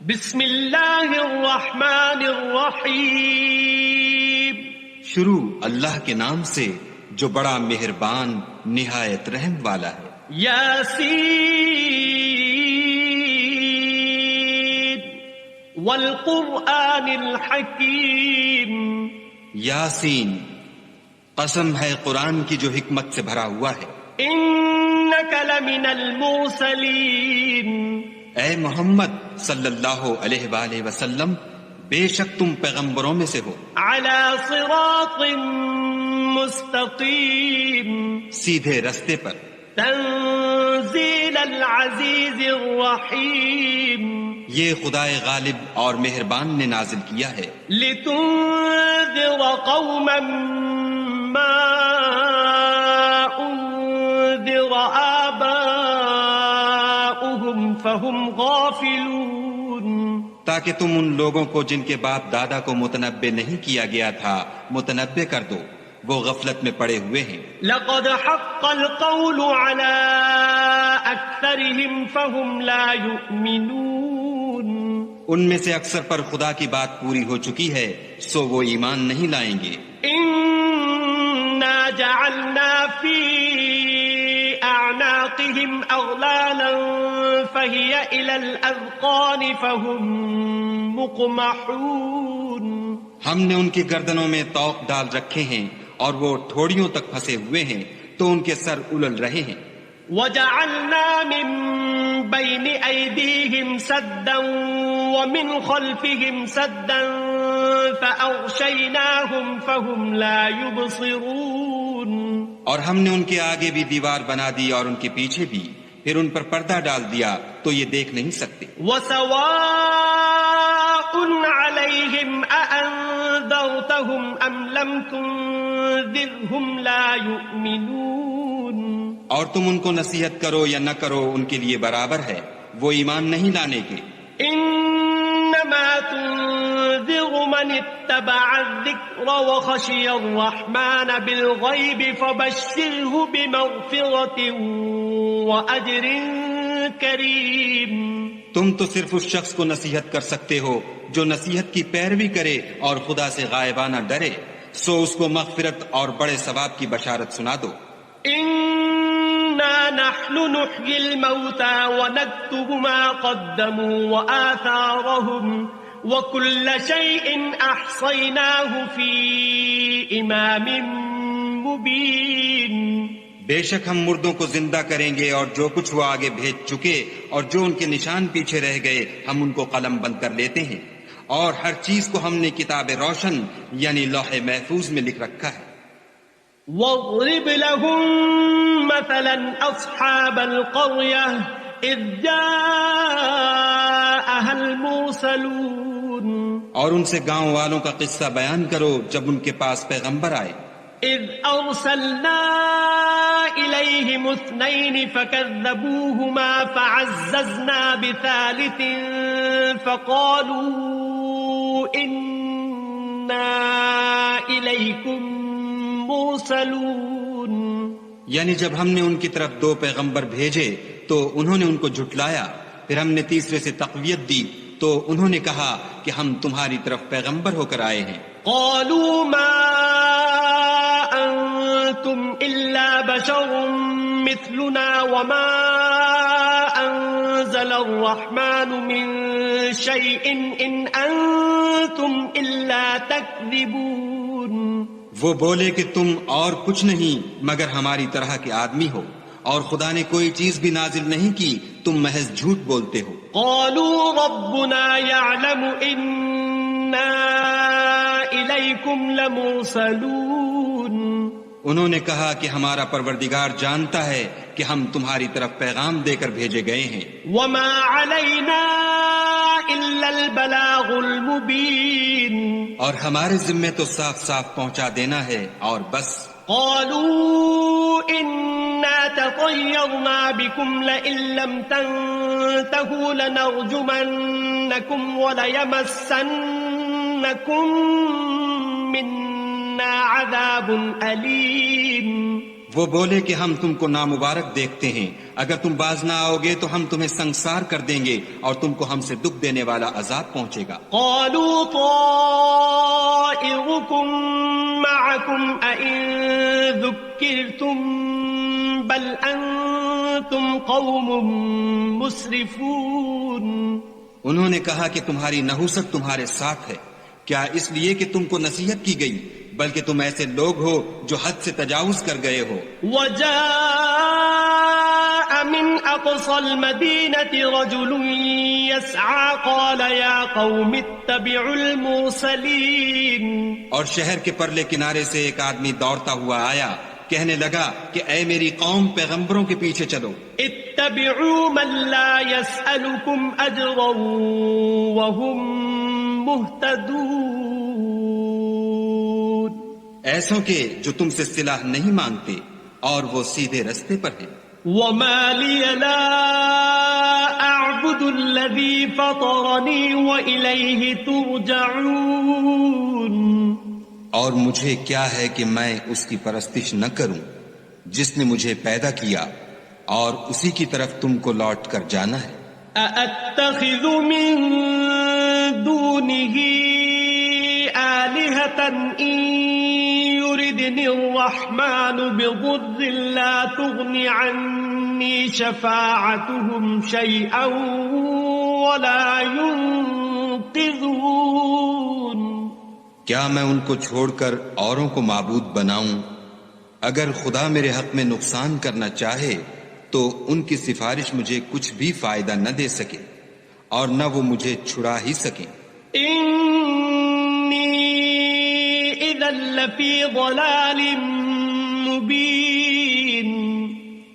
بسم اللہ الرحمن الرحیم. شروع اللہ کے نام سے جو بڑا مہربان نہایت رحم والا ہے. یاسین والقرآن الحکیم. یاسین، قسم ہے قرآن کی جو حکمت سے بھرا ہوا ہے. انک لمن المرسلین. اے محمد صلی اللہ علیہ وآلہ وسلم، بے شک تم پیغمبروں میں سے ہو. علی صراط مستقیم. سیدھے رستے پر. تنزیل العزیز الرحیم. یہ خدائے غالب اور مہربان نے نازل کیا ہے. لتنذر قوما ما انذر آباؤهم فهم غافلون. تاکہ تم ان لوگوں کو جن کے باپ دادا کو متنبع نہیں کیا گیا تھا متنبع کر دو، وہ غفلت میں پڑے ہوئے ہیں. لقد حق القول على اکثرهم فهم لا يؤمنون. ان میں سے اکثر پر خدا کی بات پوری ہو چکی ہے، سو وہ ایمان نہیں لائیں گے. انا جعلنا في اعناقهم اغلالا فهي الى الاذقان فهم مقمحون. ہم نے ان کی گردنوں میں طوق ڈال رکھے ہیں اور وہ ٹھوڑیوں تک پھنسے ہوئے ہیں تو ان کے سر الل رہے ہیں. وجعلنا من بين أيديهم سدا ومن خلفهم سدا فأغشيناهم فهم لا يبصرون. اور ہم نے ان کے آگے بھی دیوار بنا دی اور ان کے پیچھے بھی، پھر ان پر پردہ ڈال دیا تو یہ دیکھ نہیں سکتے. وسواء عليهم أأنذرتهم أم لم تنذرهم لا يؤمنون. اور تم ان کو نصیحت کرو یا نہ کرو ان کے لیے برابر ہے، وہ ایمان نہیں لانے کے. انما تنذر من اتبع الذکر وخشی الرحمن بالغیب فبشره بمغفرة واجر کریم. تم تو صرف اس شخص کو نصیحت کر سکتے ہو جو نصیحت کی پیروی کرے اور خدا سے غائبانہ ڈرے، سو اس کو مغفرت اور بڑے ثواب کی بشارت سنا دو. إنا نحن نحيي الموتى ونكتب ما قدموا وآثارهم وكل شيء أحصيناه في إمام مبين. بے شک ہم مردوں کو زندہ کریں گے اور جو کچھ وہ آگے بھیج چکے اور جو ان کے نشان پیچھے رہ گئے ہم ان کو قلم بند کر لیتے ہیں، اور ہر چیز کو ہم نے کتاب روشن یعنی لوح محفوظ میں لکھ رکھا ہے. واضرب لهم مثلا أصحاب القرية إذ جاءها المرسلون. اور ان سے گاؤں والوں کا قصہ بیان کرو جب ان کے پاس پیغمبر آئے. إذ أرسلنا إليهم اثنين فكذبوهما فعززنا بثالث فقالوا إنا إليكم مرسلون. یعنی جب ہم نے ان کی طرف دو پیغمبر بھیجے تو انہوں نے ان کو جھٹلایا، پھر ہم نے تیسرے سے تقویت دی تو انہوں نے کہا کہ ہم تمہاری طرف پیغمبر ہو کر آئے ہیں. قالوا ما أنتم إلا بشر مثلنا وما أنزل الرحمن من شيء إن أنتم إلا تكذبون. وہ بولے کہ تم اور کچھ نہیں مگر ہماری طرح کے آدمی ہو، اور خدا نے کوئی چیز بھی نازل نہیں کی، تم محض جھوٹ بولتے ہو. قالوا ربنا يعلم إنا إليكم لمرسلون. انہوں نے کہا کہ ہمارا پروردگار جانتا ہے کہ ہم تمہاری طرف پیغام دے کر بھیجے گئے ہیں. وما علينا إلا البلاغ المبين. اور ہمارے ذمے تو صاف صاف پہنچا دینا ہے اور بس. قالوا إنا تطيرنا بكم لئن لم تنتهوا لنرجمنكم وليمسنكم منا عذاب أليم. وہ بولے کہ ہم تم کو نامبارک دیکھتے ہیں، اگر تم باز نہ آؤ گے تو ہم تمہیں سنگسار کر دیں گے اور تم کو ہم سے دکھ دینے والا عذاب پہنچے گا۔ قالوا طائركم معكم أئن ذكرتم بل أنتم قوم مسرفون۔ انہوں نے کہا کہ تمہاری نحوست تمہارے ساتھ ہے، کیا اس لیے کہ تم کو نصیحت کی گئی، بلکہ تم ایسے لوگ ہو جو حد سے تجاوز کر گئے ہو۔ وجاء من أقصى المدينة رجل يسعى قال يا قوم اتبعوا المرسلين۔ اور شہر کے پرلے کنارے سے ایک آدمی دوڑتا ہوا آیا، کہنے لگا کہ اے میری قوم، پیغمبروں کے پیچھے چلو۔ اتبعوا من لا يسألكم أجرا وهم مهتدون۔ ایسوں کے جو تم سے صلہ نہیں مانگتے اور وہ سیدھے رستے پر ہیں۔ وما لي لا أعبد الذي فطرني وإليه ترجعون۔ اور مجھے کیا ہے کہ میں اس کی پرستش نہ کروں جس نے مجھے پیدا کیا اور اسی کی طرف تم کو لوٹ کر جانا ہے۔ أأتخذ من دونه آلهة إن يردني الرحمن بضر لا تغن عني شفاعتهم شيئا ولا ينقذون۔ کیا میں ان کو چھوڑ کر اوروں کو معبود بناؤں؟ اگر خدا میرے حق میں نقصان کرنا چاہے تو ان کی سفارش مجھے کچھ بھی فائدہ نہ دے سکے اور نہ وہ مجھے چھڑا ہی سکیں۔ إِذًا لَّفِي ضَلَالٍ مُّبِينٍ۔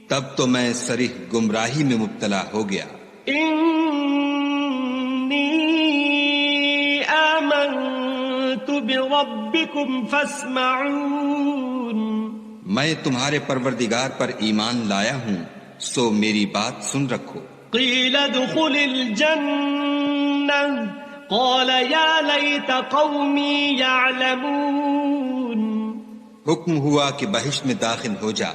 تب تو میں صریح گمراہی میں مبتلا ہو گیا۔ إِنِّي آمَنتُ بِرَبِّكُمْ فَاسْمَعُونِ۔ میں تمہارے پروردگار پر ایمان لایا ہوں، سو میری بات سن رکھو۔ قِيلَ ادْخُلِ الْجَنَّةَ قَالَ يَا لَيْتَ قَوْمِي يَعْلَمُونَ۔ حکم ہوا کہ بہشت میں داخل ہو جا،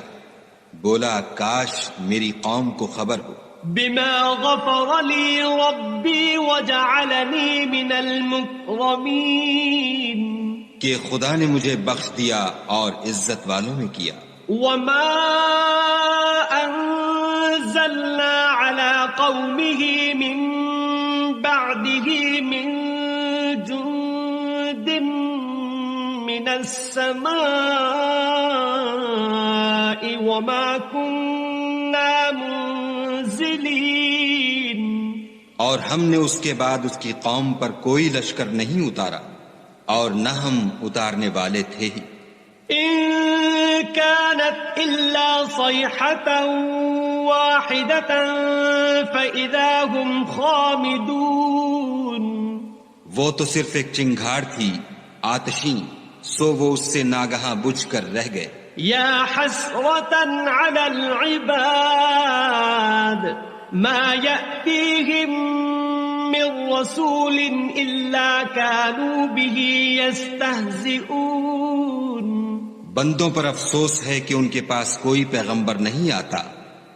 بولا کاش میری قوم کو خبر ہو۔ بِمَا غَفَرَ لِي رَبِّي وَجَعَلَنِي مِنَ الْمُكْرَمِينَ۔ کہ خدا نے مجھے بخش دیا اور عزت والوں میں کیا۔ وَمَا أَنزَلْنَا عَلَى قَوْمِهِ مِن بَعْدِهِ مِن جُندٍ مِّنَ السَّمَاءِ وَمَا كُنَّا مُنزِلِينَ۔ اور ہم نے اس کے بعد اس کی قوم پر کوئی لشکر نہیں اتارا اور نہ ہم اتارنے والے تھے ہی۔ إِن كَانَتْ إِلَّا صَيْحَةً وَاحِدَةً فَإِذَا هُمْ خَامِدُونَ۔ وہ تو صرف ایک چنگھاڑ تھی آتشیں، سو وہ اس سے ناگہاں بجھ کر رہ گئے۔ يَا حَسْرَةً عَلَى الْعِبَادِ مَا يَأْتِيهِم مِّن رَّسُولٍ إِلَّا كَانُوا بِهِ يَسْتَهْزِئُونَ۔ بندوں پر افسوس ہے کہ ان کے پاس کوئی پیغمبر نہیں آتا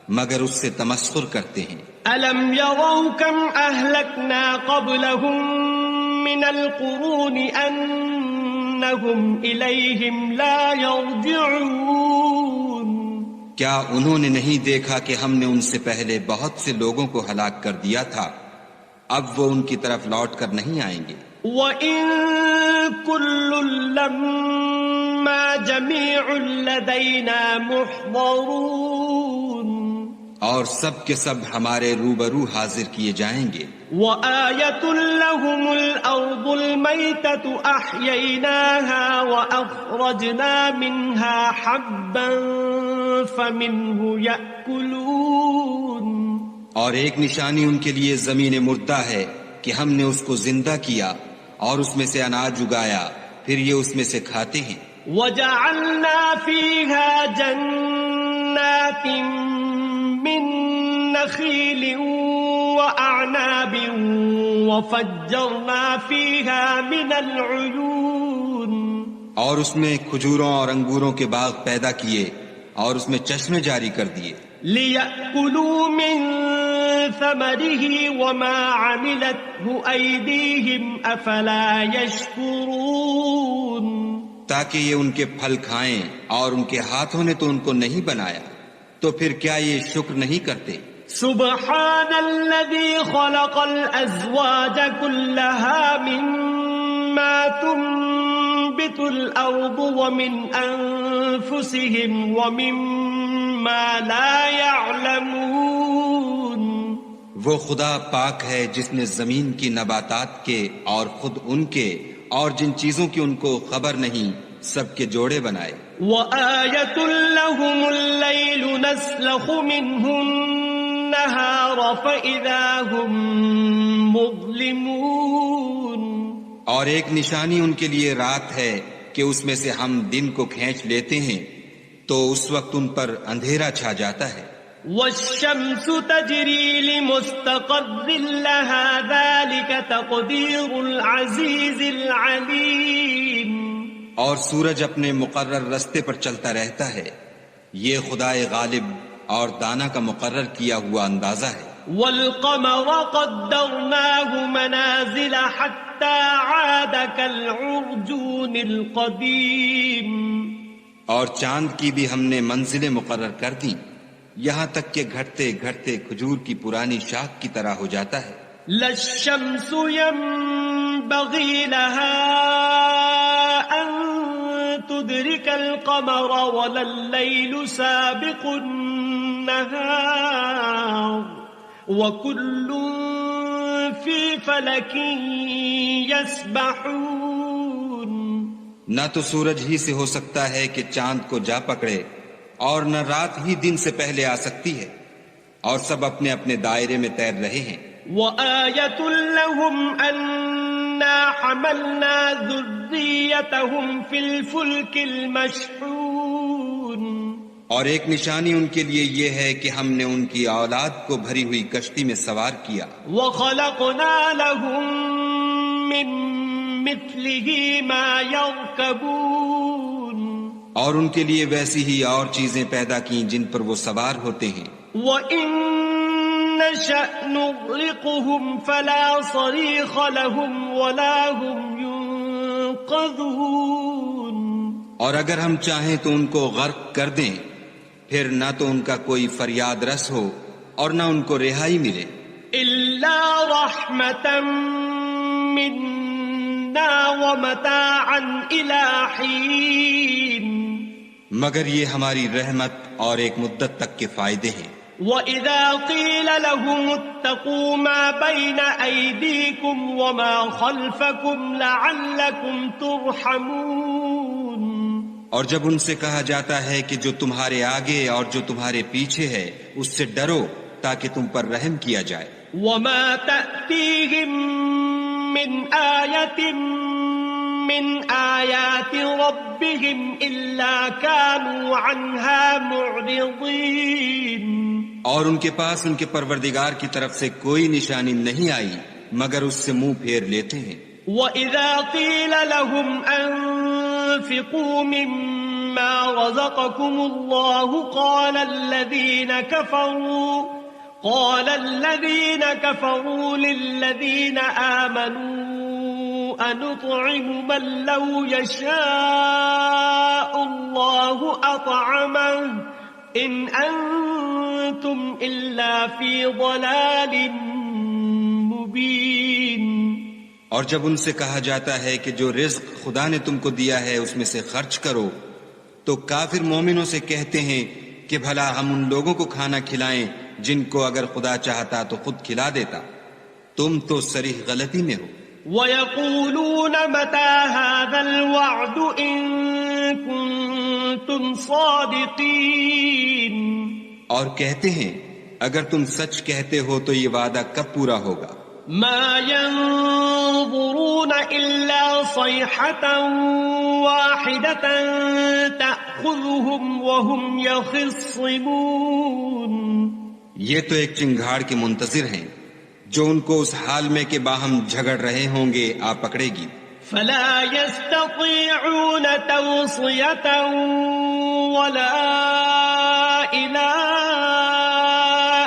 مگر اس سے تمسخر کرتے ہیں۔ أَلَمْ يَرَوْا كَمْ أَهْلَكْنَا قَبْلَهُم مِّنَ الْقُرُونِ أَنَّهُمْ إِلَيْهِمْ لَا يَرْجِعُونَ۔ کیا انہوں نے نہیں دیکھا کہ ہم نے ان سے پہلے بہت سے لوگوں کو ہلاک کر دیا تھا، اب وہ ان کی طرف لوٹ کر نہیں آئیں گے۔ وَإِن كُلٌّ لَّمَّا جَمِيعٌ لَّدَيْنَا مُحْضَرُونَ۔ اور سب کے سب ہمارے روبرو حاضر کیے جائیں گے۔ وَآيَةٌ لَّهُمُ الْأَرْضُ الْمَيْتَةُ أَحْيَيْنَاهَا وَأَخْرَجْنَا مِنْهَا حَبًّا فَمِنْهُ يَأْكُلُونَ۔ اور ایک نشانی ان کے لیے زمین مردہ ہے کہ ہم نے اس کو زندہ کیا اور اس میں سے اناج اگایا، پھر یہ اس میں سے کھاتے ہیں۔ وَجَعَلْنَا فِيهَا جَنَّاتٍ مِّن نَّخِيلٍ وَأَعْنَابٍ وَفَجَّرْنَا فِيهَا مِنَ الْعُيُونِ۔ اور اس میں کھجوروں اور انگوروں کے باغ پیدا کیے اور اس میں چشمے جاری کر دیے لِيَأْكُلُوا مِن ثَمَرِهِ وَمَا عَمِلَتْهُ أَيْدِيهِمْ أَفَلَا يَشْكُرُونَ تاکہ یہ ان کے پھل کھائیں اور ان کے ہاتھوں نے تو ان کو نہیں بنایا تو پھر کیا یہ شکر نہیں کرتے سبحان الذي خلق الأزواج كلها مما تنبت الأرض ومن أنفسهم ومما لا يعلمون وہ خدا پاک ہے جس نے زمین کی نباتات کے اور خود ان کے اور جن چیزوں کی ان کو خبر نہیں سب کے جوڑے بنائے وَآيَةٌ لَهُمُ اللَّيْلُ نَسْلَخُ مِنْهُ النَّهَارَ فَإِذَا هُمْ مُظْلِمُونَ اور ایک نشانی ان کے لیے رات ہے کہ اس میں سے ہم دن کو کھینچ لیتے ہیں تو اس وقت ان پر اندھیرا چھا جاتا ہے وَالشَّمْسُ تَجْرِي لِمُسْتَقَرٍّ لَهَا ذَلِكَ تَقْدِيرُ الْعَزِيزِ الْعَلِيمِ اور سورج اپنے مقرر رستے پر چلتا رہتا ہے یہ خدائے غالب اور دانا کا مقرر کیا ہوا اندازہ ہے وَالْقَمَرَ قَدَّرْنَاهُ مَنَازِلَ حَتَّى عَادَ كَالْعُرْجُونِ الْقَدِيمِ اور چاند کی بھی ہم نے منزلیں مقرر کر دیں یہاں تک کہ گھٹتے گھٹتے کھجور کی پرانی شاخ کی طرح ہو جاتا ہے لَا الشَّمْسُ يَنبَغِي لَهَا أَن تُدْرِكَ الْقَمَرَ وَلَا اللَّيْلُ سَابِقُ النَّهَارِ وَكُلٌّ فِي فَلَكٍ يَسْبَحُونَ نہ تو سورج ہی سے ہو سکتا ہے کہ چاند کو جا پکڑے اور نہ رات ہی دن سے پہلے آ سکتی ہے اور سب اپنے اپنے دائرے میں تیر رہے ہیں وَآيَةٌ لَهُمْ أَنَّا حَمَلْنَا ذُرِّيَّتَهُمْ فِي الْفُلْكِ الْمَشْحُونِ اور ایک نشانی ان کے لیے یہ ہے کہ ہم نے ان کی اولاد کو بھری ہوئی کشتی میں سوار کیا وَخَلَقْنَا لَهُم مِّن مِّثْلِهِ مَا يَرْكَبُونَ اور ان کے لیے ویسی ہی اور چیزیں پیدا کی جن پر وہ سوار ہوتے ہیں وَإِن نَّشَأْ نُغْرِقْهُمْ فَلَا صَرِيخَ لَهُمْ وَلَا هُمْ يُنقَذُونَ اور اگر ہم چاہیں تو ان کو غرق کر دیں پھر نہ تو ان کا کوئی فریاد رس ہو اور نہ ان کو رہائی ملے إِلَّا رَحْمَةً مِّنَّا وَمَتَاعًا إِلَى حِينٍ مگر یہ ہماری رحمت اور ایک مدت تک کے فائدے ہیں وَإِذَا قِيلَ لَهُمُ اتَّقُوا مَا بَيْنَ أَيْدِيكُمْ وَمَا خَلْفَكُمْ لَعَلَّكُمْ تُرْحَمُونَ اور جب ان سے کہا جاتا ہے کہ جو تمہارے آگے اور جو تمہارے پیچھے ہے اس سے ڈرو تاکہ تم پر رحم کیا جائے وَمَا تَأْتِيهِم مِّنْ آيَةٍ مِّنْ آيَاتِ رَبِّهِمْ إِلَّا كَانُوا عَنْهَا مُعْرِضِينَ اور ان کے پاس ان کے پروردگار کی طرف سے کوئی نشانی نہیں آئی مگر اس سے منہ پھیر لیتے ہیں وَإِذَا قِيلَ لَهُمْ أَنفِقُوا مِمَّا رَزَقَكُمُ اللَّهُ قَالَ الَّذِينَ كَفَرُوا لِلَّذِينَ آمَنُوا أَنُطْعِمُ مَن لَّوْ يَشَاءُ اللَّهُ أَطْعَمَهُ إِنْ أَنتُمْ إِلَّا فِي ضَلَالٍ مُّبِينٍ اور جب ان سے کہا جاتا ہے کہ جو رزق خدا نے تم کو دیا ہے اس میں سے خرچ کرو تو کافر مومنوں سے کہتے ہیں کہ بھلا ہم ان لوگوں کو کھانا کھلائیں جن کو اگر خدا چاہتا تو خود کھلا دیتا تم تو صریح غلطی میں ہو وَيَقُولُونَ مَتَى هَذَا الْوَعْدُ إِن كُنتُمْ صَادِقِينَ اور کہتے ہیں اگر تم سچ کہتے ہو تو یہ وعدہ کب پورا ہوگا مَا يَنظُرُونَ إِلَّا صَيْحَةً وَاحِدَةً تَأْخُذُهُمْ وَهُمْ يَخِصِّمُونَ یہ تو ایک چنگھاڑ کے منتظر ہیں جو ان کو اس حال میں کہ باہم جھگڑ رہے ہوں گے آ پکڑے گی فَلَا يَسْتَطِيعُونَ تَوْصِيَةً ولا إلى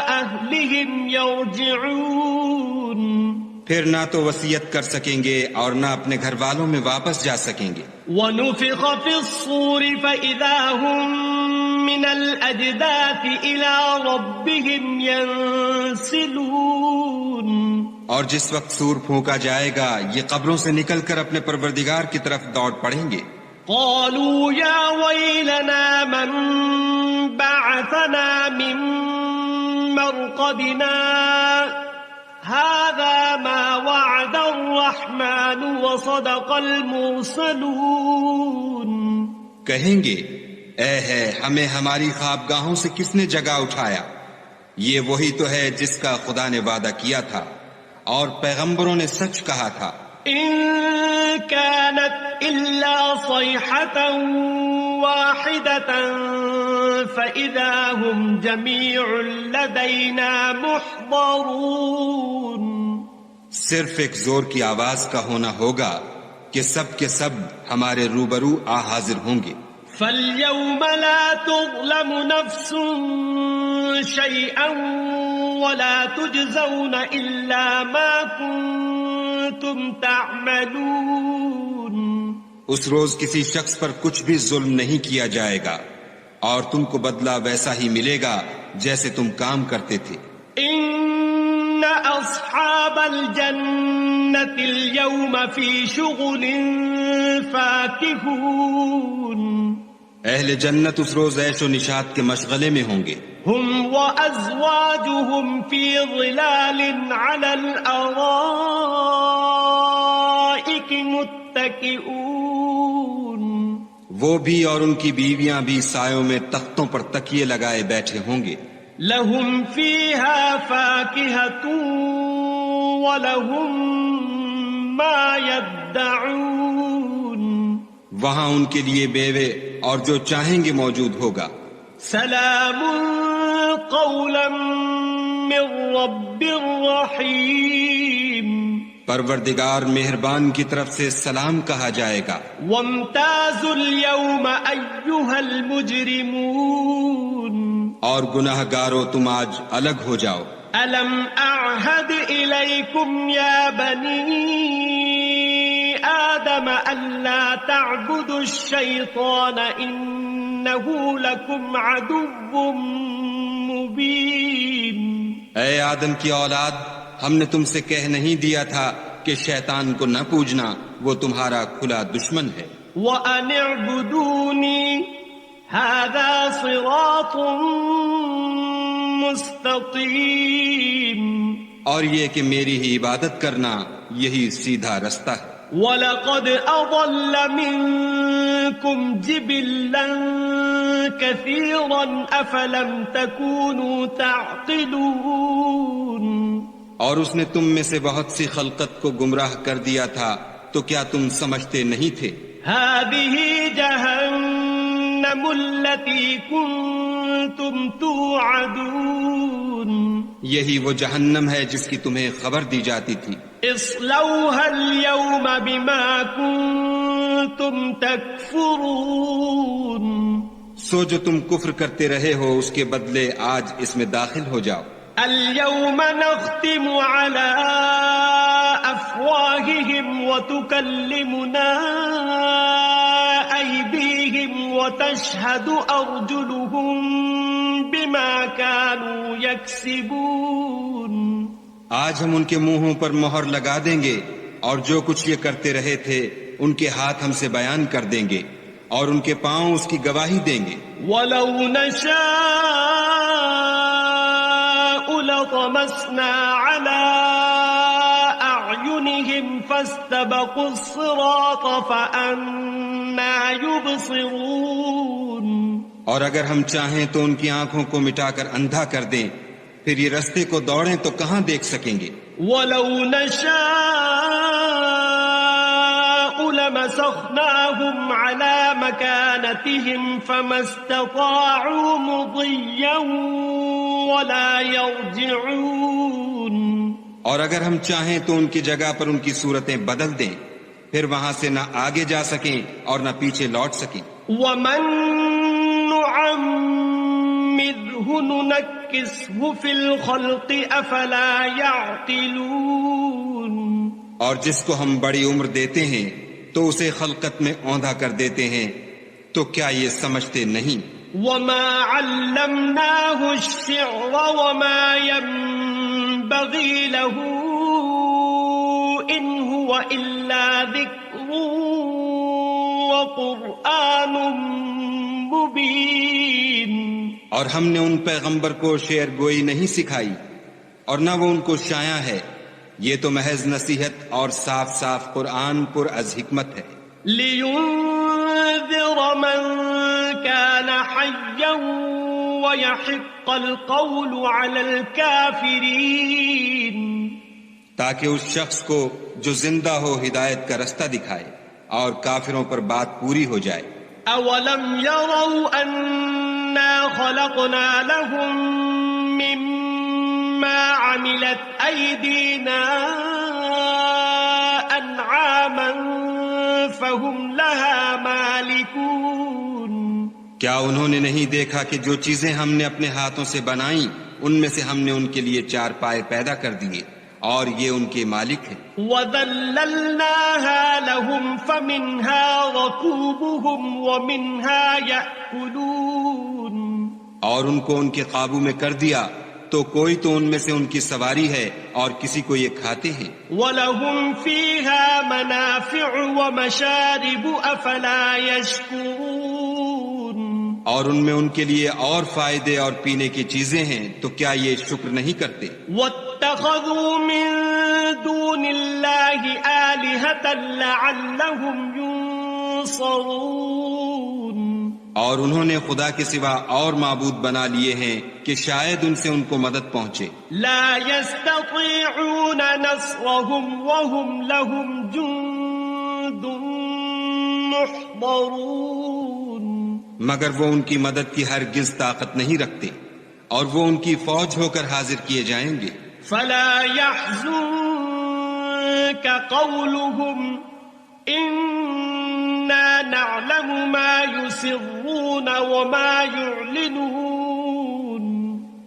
أهلهم يرجعون. پھر نہ تو وصیت کر سکیں گے اور نہ اپنے گھر والوں میں واپس جا سکیں گے. ونفخ في الصور فإذا هم من الأجداث إلى ربهم ينسلون. اور جس وقت سور پھونکا جائے گا یہ قبروں سے نکل کر اپنے پروردگار کی طرف دوڑ پڑیں گے. قالوا يا ويلنا من بعثنا من مرقدنا هذا ما وعد الرحمن وصدق المرسلون. کہیں گے اے ہے ہمیں ہماری خوابگاہوں سے کس نے جگا اٹھایا، یہ وہی تو ہے جس کا خدا نے وعدہ کیا تھا اور پیغمبروں نے سچ کہا تھا. إن كانت إلا صيحة واحدة فإذا هم جميع لدينا محضرون. صرف ایک زور کی آواز کا ہونا ہوگا کہ سب کے سب ہمارے روبرو آ حاضر ہوں گے. فاليوم لا تظلم نفس شيئا ولا تجزون إلا ما كنتم تعملون. اس روز کسی شخص پر کچھ بھی ظلم نہیں کیا جائے گا اور تم کو بدلہ ویسا ہی ملے گا جیسے تم کام کرتے تھے. إن أصحاب الجنة اليوم في شغل فاكهون. اہل جنت اس روز عیش و نشاط کے مشغلے میں ہوں گے. هم وأزواجهم في ظلال على الأرائك متكئون. وہ بھی اور ان کی بیویاں بھی سایوں میں تختوں پر تکیے لگائے بیٹھے ہوں گے. لهم فيها فاكهة ولهم ما يدعون. وہاں ان کے لیے بیوے اور جو چاہیں گے موجود ہوگا. سلام قولا من رب رحیم. پروردگار مہربان کی طرف سے سلام کہا جائے گا. وامتازوا اليوم أيها المجرمون. اور گناہ گارو تم آج الگ ہو جاؤ. ألم أعهد إليكم يا بني آدم ألا تعبدوا الشيطان إنه لكم عدو مبين. اے آدم کی اولاد، ہم نے تم سے کہہ نہیں دیا تھا کہ شیطان کو نہ پوجنا، وہ تمہارا کھلا دشمن ہے. وأن اعبدوني هذا صراط مستقيم. اور یہ کہ میری ہی عبادت کرنا یہی سیدھا رستہ ہے. وَلَقَدْ أَضَلَّ مِنكُمْ جِبِلًّا كَثِيرًا أَفَلَمْ تَكُونُوا تَعْقِلُونَ. اور اس نے تم میں سے بہت سی خلقت کو گمراہ کر دیا تھا تو کیا تم سمجھتے نہیں تھے؟ هَذِهِ جَهَنَّمُ الَّتِي كُنتُمْ تُوعَدُونَ. یہی وہ جہنم ہے جس کی تمہیں خبر دی جاتی تھی. اصلوها اليوم بما كنتم تكفرون. سو جو تم کفر کرتے رہے ہو اس کے بدلے آج اس میں داخل ہو جاؤ. اليوم نختم على أفواههم وتكلمنا أيديهم وتشهد أرجلهم بما كانوا يكسبون. آج ہم ان کے منہوں پر مہر لگا دیں گے اور جو کچھ یہ کرتے رہے تھے ان کے ہاتھ ہم سے بیان کر دیں گے اور ان کے پاؤں اس کی گواہی دیں گے. وَلَوْ نَشَاءُ لَطَمَسْنَا عَلَىٰ أَعْيُنِهِمْ فَاسْتَبَقُوا الصِّرَاطَ فَأَنَّىٰ يُبْصِرُونَ. اور اگر ہم چاہیں تو ان کی آنکھوں کو مٹا کر اندھا کر دیں، پھر یہ رستے کو دوڑیں تو کہاں دیکھ سکیں گے. وَلَوْ نَشَاءُ لَمَسَخْنَاهُمْ عَلَىٰ مَكَانَتِهِمْ فَمَا اسْتَطَاعُوا مُضِيًّا وَلَا يَرْجِعُونَ. اور اگر ہم چاہیں تو ان کی جگہ پر ان کی صورتیں بدل دیں، پھر وہاں سے نہ آگے جا سکیں اور نہ پیچھے لوٹ سکیں. وَمَن نعمره ننكسه في الخلق أفلا يعقلون. اور جس کو ہم بڑی عمر دیتے ہیں تو اسے خلقت میں اوندھا کر دیتے ہیں، تو کیا یہ سمجھتے نہیں؟ وما علمناه الشعر وما ينبغي له إن هو إلا ذكر وقرآن مبين. اور ہم نے ان پیغمبر کو شعر گوئی نہیں سکھائی اور نہ وہ ان کو شایع ہے، یہ تو محض نصیحت اور صاف صاف قرآن پر از حکمت ہے. لينذر من كان حيا ويحق القول على الكافرين. تاکہ اس شخص کو جو زندہ ہو ہدایت کا رستہ دکھائے اور کافروں پر بات پوری ہو جائے. اولم يروا انا خلقنا لهم مما عملت ايدينا انعاما فهم لها مالكون. کیا انہوں نے نہیں دیکھا کہ جو چیزیں ہم نے اپنے ہاتھوں سے بنائیں ان میں سے ہم نے ان کے لیے چار پائے پیدا کر دیے اور یہ ان کے مالک ہیں. وَذَلَّلْنَاهَا لَهُمْ فَمِنْهَا رَكُوبُهُمْ وَمِنْهَا يَأْكُلُونَ. اور ان کو ان کے قابو میں کر دیا تو کوئی تو ان میں سے ان کی سواری ہے اور کسی کو یہ کھاتے ہیں. وَلَهُمْ فِيهَا مَنَافِعُ وَمَشَارِبُ أَفَلَا يَشْكُرُونَ. اور ان میں ان کے لیے اور فائدے اور پینے کی چیزیں ہیں تو کیا یہ شکر نہیں کرتے؟ وَاتَّخَذُوا مِن دُونِ اللَّهِ آلِهَةً لَعَلَّهُمْ يُنصَرُونَ. اور انہوں نے خدا کے سوا اور معبود بنا لیے ہیں کہ شاید ان سے ان کو مدد پہنچے. لا يستطيعون نصرهم وهم لهم جند محضرون. مگر وہ ان کی مدد کی ہرگز طاقت نہیں رکھتے اور وہ ان کی فوج ہو کر حاضر کیے جائیں گے. فلا يحزنك قولهم إنا نعلم ما يسرون وما يعلنون.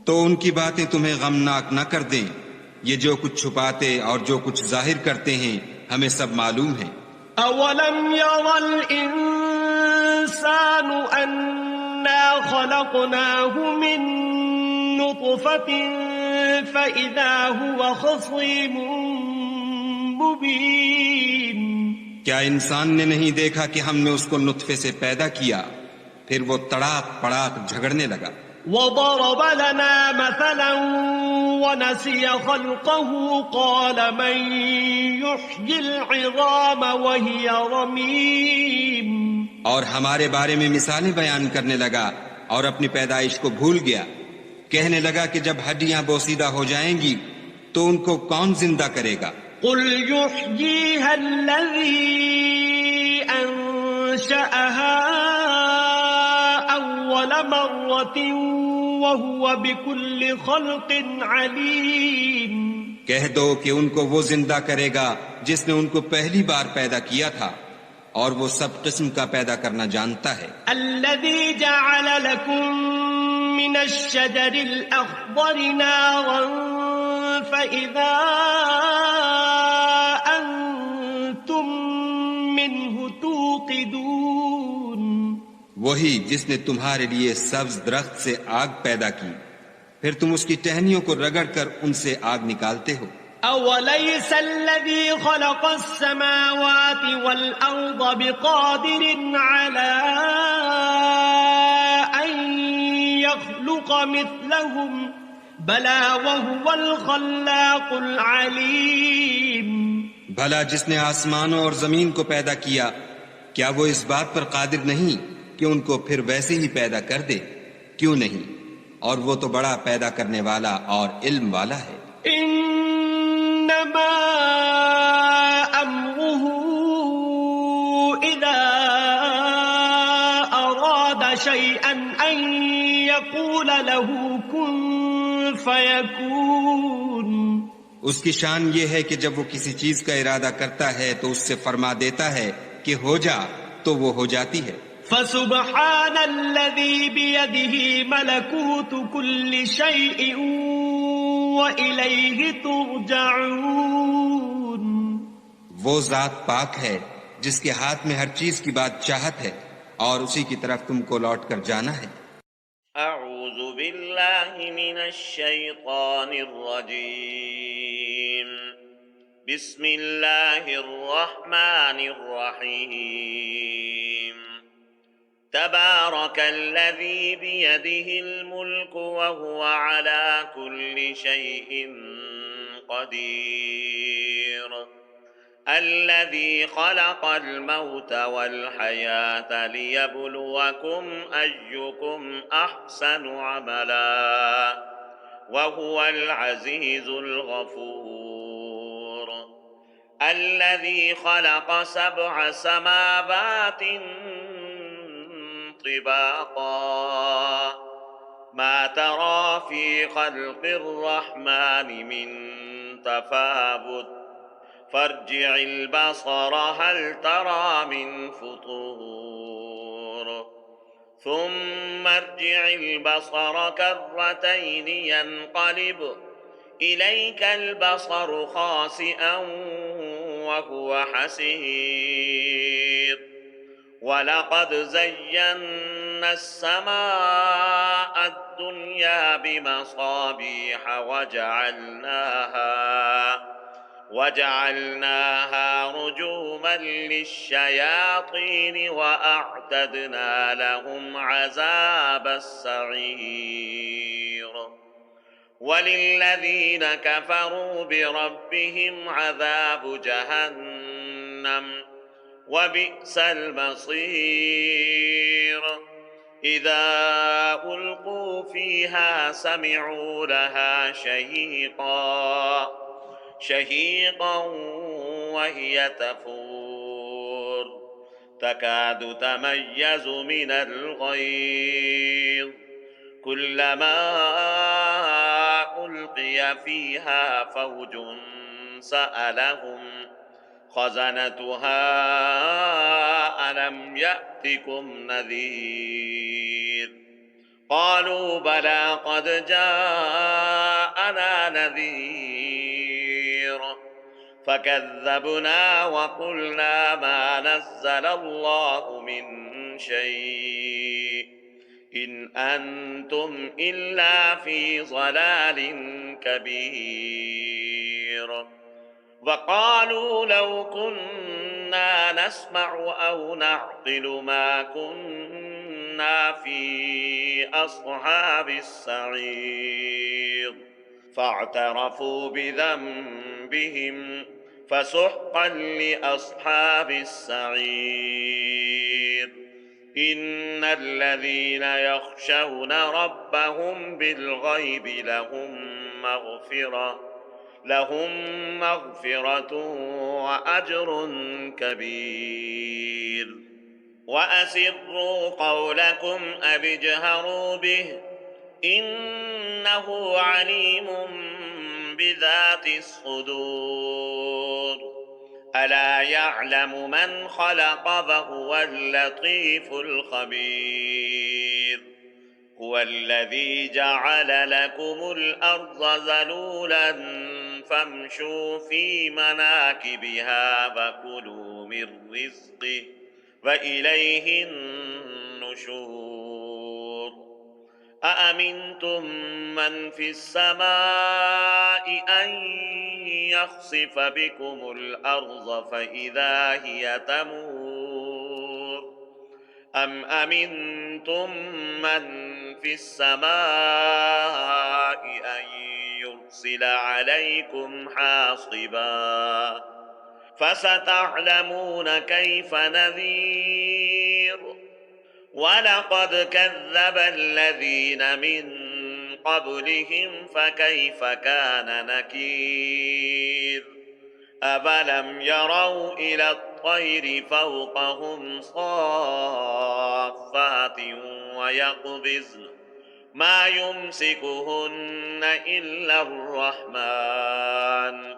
تو ان کی باتیں تمہیں غمناک نہ کر دیں، یہ جو کچھ چھپاتے اور جو کچھ ظاہر کرتے ہیں ہمیں سب معلوم ہے. اولم ير الانسان انا خلقناه من نطفة فاذا هو خصيم مبين. کیا انسان نے نہیں دیکھا کہ ہم نے اس کو نطفے سے پیدا کیا پھر وہ تڑاک پڑاک جھگڑنے لگا. وضرب لنا مثلا ونسي خلقه قال من يحيي العظام وهي رميم. اور ہمارے بارے میں مثالیں بیان کرنے لگا اور اپنی پیدائش کو بھول گیا. کہنے لگا کہ جب ہڈیاں بوسیدہ ہو جائیں گی تو ان کو کون زندہ کرے گا؟ قل يحييها الذي أنشأها أول مرة وهو بكل خلق عليم. کہہ دو کہ ان کو وہ زندہ کرے گا جس نے ان کو پہلی بار پیدا کیا تھا اور وہ سب قسم کا پیدا کرنا جانتا ہے. الذي جعل لكم من الشجر الأخضر نارا فإذا أنتم منه توقدون. وہی جس نے تمہارے لیے سبز درخت سے آگ پیدا کی پھر تم اس کی ٹہنیوں کو رگڑ کر ان سے آگ نکالتے ہو. أوليس الذي خلق السماوات والأرض بقادر على أن يخلق مثلهم بلى وهو الخلاق العليم. بھلا جس نے آسمانوں اور زمین کو پیدا کیا کیا وہ اس بات پر قادر نہیں کہ ان کو پھر ویسے ہی پیدا کر دے؟ کیوں نہیں، اور وہ تو بڑا پیدا کرنے والا اور علم والا ہے. انما امره اذا اراد شيئا ان يقول له كن فيكون. اس کی شان یہ ہے کہ جب وہ کسی چیز کا ارادہ کرتا ہے تو اس سے فرما دیتا ہے کہ ہو جا، تو وہ ہو جاتی ہے. فسبحان الذي بيده ملكوت كل شيء وإليه ترجعون. وہ ذات پاک ہے جس کے ہاتھ میں ہر چیز کی بادشاہت ہے اور اسی کی طرف تم کو لوٹ کر جانا ہے. اعوذ باللہ من الشیطان الرجیم. بسم اللہ الرحمن الرحیم. تبارک الذی بیدہ الملک وهو على كل شیء قدیر. الذي خلق الموت والحياة ليبلوكم أيكم أحسن عملا وهو العزيز الغفور. الذي خلق 7 سماوات طباقا ما ترى في خلق الرحمن من تفاوت فارجع البصر هل ترى من فطور ثم ارجع البصر كرتين ينقلب إليك البصر خاسئا وهو حسير. ولقد زينا السماء الدنيا بمصابيح وجعلناها رجوما للشياطين وأعتدنا لهم عذاب السعير. وللذين كفروا بربهم عذاب جهنم وبئس المصير. إذا ألقوا فيها سمعوا لها شهيقا وهي تفور تكاد تميز من الغيظ كلما ألقي فيها فوج سألهم خزنتها ألم يأتكم نذير. قالوا بلى قد جاءنا نذير فكذبنا وقلنا ما نزل الله من شيء إن أنتم إلا في ضلال كبير. وقالوا لو كنا نسمع أو نعقل ما كنا في أصحاب السعير. فاعترفوا بذنبهم فسحقا لأصحاب السعير. إن الذين يخشون ربهم بالغيب لهم مغفرة وأجر كبير. وأسروا قولكم أو اجهروا به إنه عليم بذات الصدور. ألا يعلم من خلق وهو اللطيف الخبير. هو الذي جعل لكم الأرض ذلولا فامشوا في مناكبها وكلوا من رزقه وإليه النشور. أأمنتم من في السماء أن يخسف بكم الأرض فإذا هي تمور أم أمنتم من في السماء أن يرسل عليكم حاصبا فستعلمون كيف نذير. ولقد كذب الذين من قبلهم فكيف كان نكير. أفلم يروا إلى الطير فوقهم صافات ويقبضن ما يمسكهن إلا الرحمن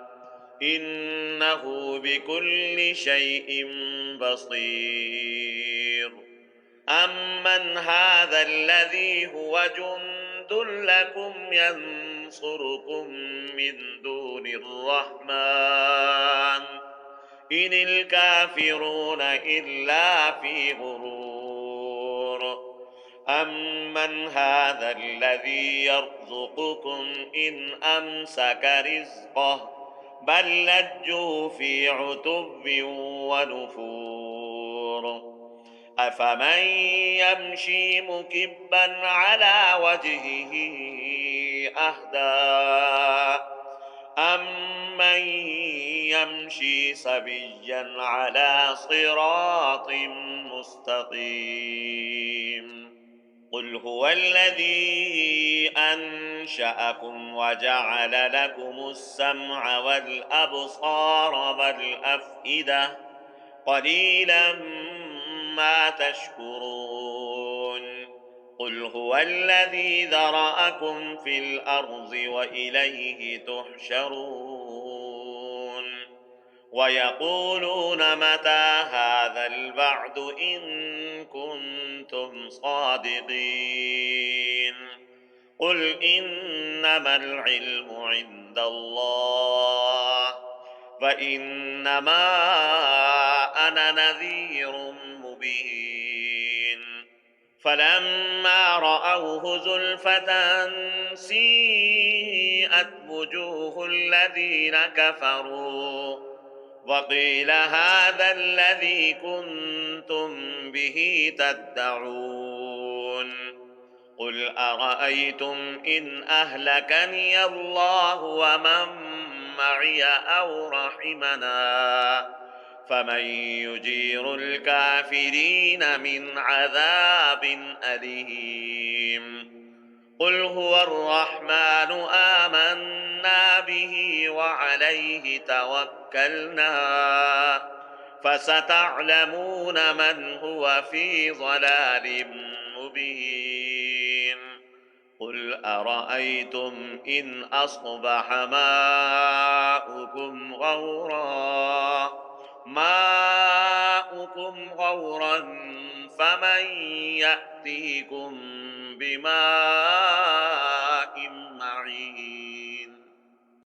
إنه بكل شيء بصير. أَمَّنْ هَذَا الَّذِي هُوَ جُندٌ لَكُمْ يَنصُرُكُم مِّن دُونِ الرَّحْمَٰنِ إِنِ الْكَافِرُونَ إِلَّا فِي غُرُورٍ أَمَّنْ هَذَا الَّذِي يَرْزُقُكُمْ إِنْ أَمْسَكَ رِزْقَهُ بَل لَّجُّوا فِي عُتُوٍّ وَنُفُورٍ أَفَمَن يَمْشِي مُكِبًّا عَلَىٰ وَجْهِهِ أَهْدَىٰ أَمَّن يَمْشِي سَوِيًّا عَلَىٰ صِرَاطٍ مُّسْتَقِيمٍ قُلْ هُوَ الَّذِي أَنشَأَكُمْ وَجَعَلَ لَكُمُ السَّمْعَ وَالْأَبْصَارَ وَالْأَفْئِدَةَ قَلِيلًا مَّا تَشْكُرُونَ قُلْ هُوَ الَّذِي ذَرَأَكُمْ فِي الْأَرْضِ وَإِلَيْهِ تُحْشَرُونَ وَيَقُولُونَ مَتَىٰ هَٰذَا الْوَعْدُ إِن كُنتُمْ صَادِقِينَ قُلْ إِنَّمَا الْعِلْمُ عِندَ اللَّهِ وَإِنَّمَا أَنَا نَذِيرٌ مُّبِينٌ فَلَمَّا رَأَوْهُ زُلْفَةً سِيئَتْ وُجُوهُ الَّذِينَ كَفَرُوا وَقِيلَ هَٰذَا الَّذِي كُنتُم بِهِ تَدَّعُونَ قُلْ أَرَأَيْتُمْ إِنْ أَهْلَكَنِيَ اللَّهُ وَمَن مَّعِيَ أَوْ رَحِمَنَا فَمَن يُجِيرُ الْكَافِرِينَ مِنْ عَذَابٍ أَلِيمٍ قُلْ هُوَ الرَّحْمَٰنُ آمَنَّا بِهِ وَعَلَيْهِ تَوَكَّلْنَا فَسَتَعْلَمُونَ مَنْ هُوَ فِي ضَلَالٍ مُّبِينٍ قُلْ أَرَأَيْتُمْ إِنْ أَصْبَحَ مَاؤُكُمْ غَوْرًا فَمَن يَأْتِيكُم بِمَاءٍ